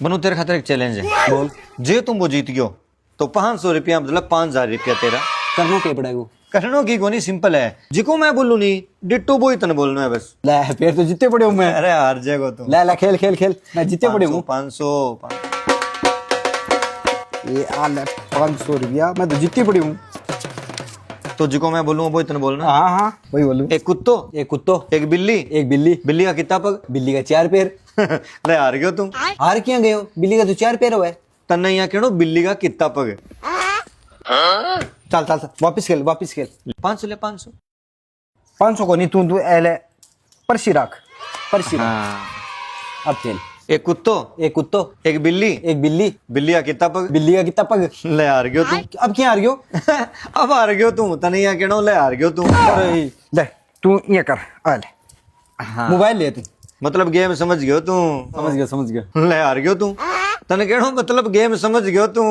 बनू तेरे खातिर एक चैलेंज है। बोल। जे तुम वो जीत गयो तो 500 रुपया मतलब 5000 रुपया तेरा। करनो के पड़ेगा? करनो की कोनी, सिंपल है। जिको मैं बोलू नहीं डिट्टो वो इतने बोलना है बस। ले फिर तो जीते पड़े हूँ मैं। अरे हार जाएगा तुम। ले ले खेल खेल खेल, मैं जीते पड़े हूँ। 500 ये आ ले 500 रुपया, मैं तो जीती पड़ी हूँ। तो जिको मैं बोलूँ वो इतने बोलना। हाँ हाँ वही बोलूँ। एक कुत्तो, एक कुत्तो, एक बिल्ली, एक बिल्ली। बिल्ली का कितना पग? बिल्ली का 4 पैर। ले हार गयो तुम। हार क्या गए हो? बिल्ली का तो 4 पैर हुआ है। तन्ने यहाँ कहनो बिल्ली का कितना पग है। चल चल चल, वापिस खेल वापिस खेल। 500 ले 500। 500 को नहीं, तू एले पर्ची रख, पर्ची रख। हाँ। अब खेल। एक कुत्तो, एक कुत्तो, एक बिल्ली, एक बिल्ली, बिल्ली का कितना पग? बिल्ली का कितना पग? ले हार गयो तुम। अब क्या हार गयो? अब हार गयो तू। तने यहाँ कहनो ले हार गयो तू। अरे, ले तू ये कर, आ ले हाँ। मोबाइल ले तू। मतलब गेम समझ गयो तू। समझ गया समझ गया। ले हार गयो तू। तने कहनो मतलब गेम समझ गयो तू।